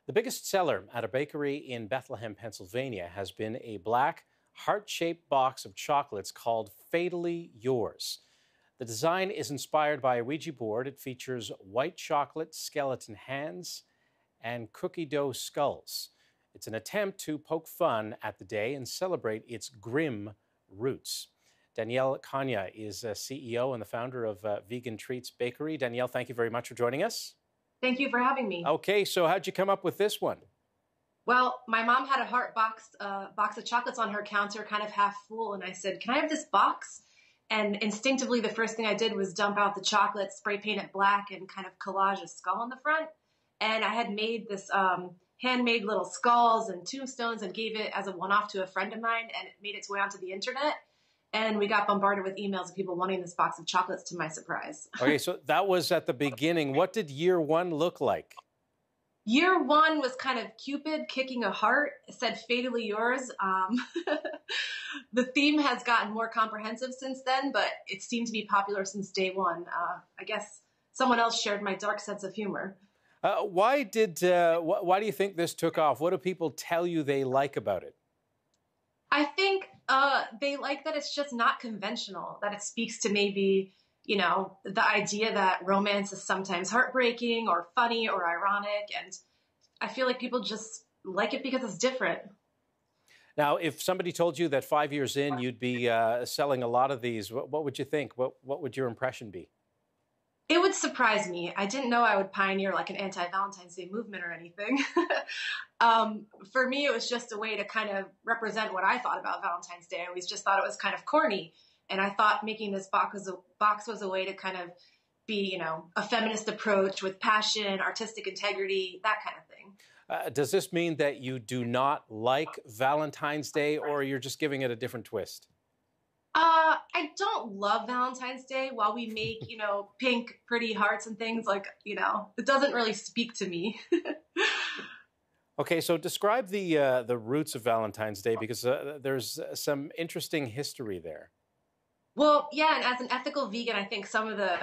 The biggest seller at a bakery in Bethlehem, Pennsylvania, has been a black, heart-shaped box of chocolates called Fatally Yours. The design is inspired by a Ouija board. It features white chocolate, skeleton hands, and cookie dough skulls. It's an attempt to poke fun at the day and celebrate its grim roots. Danielle Konya is CEO and the founder of Vegan Treats Bakery. Danielle, thank you very much for joining us. Thank you for having me. Okay, so how'd you come up with this one? Well, my mom had a heart box of chocolates on her counter, kind of half full, and I said, "Can I have this box?" And instinctively, the first thing I did was dump out the chocolate, spray paint it black, and kind of collage a skull on the front. And I had made this handmade little skulls and tombstones and gave it as a one-off to a friend of mine, and it made its way onto the internet. And we got bombarded with emails of people wanting this box of chocolates, to my surprise. Okay, so that was at the beginning. What did year one look like? Year one was kind of Cupid kicking a heart. It said "Fatally Yours." The theme has gotten more comprehensive since then, but it seemed to be popular since day one. I guess someone else shared my dark sense of humor. Why do you think this took off? What do people tell you they like about it? I think they like that it's just not conventional, that it speaks to maybe, the idea that romance is sometimes heartbreaking or funny or ironic. And I feel like people just like it because it's different. Now, if somebody told you that 5 years in you'd be selling a lot of these, what would you think? What would your impression be? It would surprise me. I didn't know I would pioneer like an anti-Valentine's Day movement or anything. For me, it was just a way to kind of represent what I thought about Valentine's Day. I always just thought it was kind of corny. And I thought making this box was a way to kind of be, a feminist approach with passion, artistic integrity, that kind of thing. Does this mean that you do not like Valentine's Day, or you're just giving it a different twist? I don't love Valentine's Day. While we make, pink, pretty hearts and things, it doesn't really speak to me. Okay, so describe the roots of Valentine's Day, because there's some interesting history there. Well, yeah, and as an ethical vegan, I think some of the,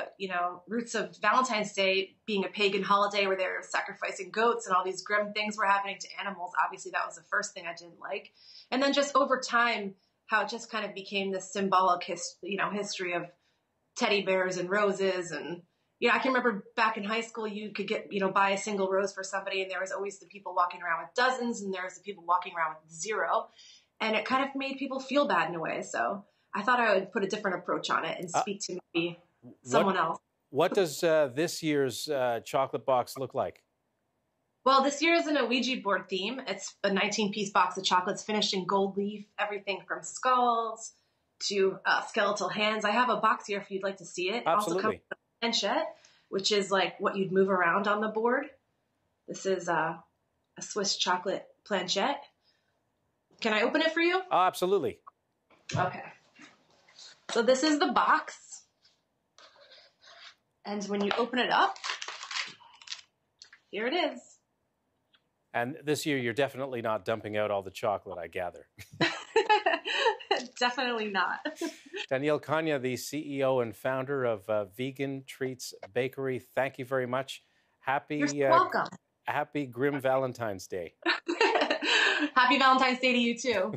roots of Valentine's Day being a pagan holiday where they're sacrificing goats and all these grim things were happening to animals. Obviously, that was the first thing I didn't like. And then just over time, how it just kind of became this symbolic history of teddy bears and roses. And, I can remember back in high school, you could get, buy a single rose for somebody, and there was always the people walking around with dozens, and there was the people walking around with zero. And it kind of made people feel bad in a way. So I thought I would put a different approach on it and speak to maybe someone else. What does this year's chocolate box look like? Well, this year is an Ouija board theme. It's a 19-piece box of chocolates finished in gold leaf, everything from skulls to skeletal hands. I have a box here if you'd like to see it. Absolutely. It also comes with a planchette, which is like what you'd move around on the board. This is a Swiss chocolate planchette. Can I open it for you? Oh, absolutely. Okay. So this is the box. And when you open it up, here it is. And this year, you're definitely not dumping out all the chocolate, I gather. Definitely not. Danielle Konya, the CEO and founder of Vegan Treats Bakery, thank you very much. You're welcome. Happy Grim Valentine's Day. Happy Valentine's Day to you, too.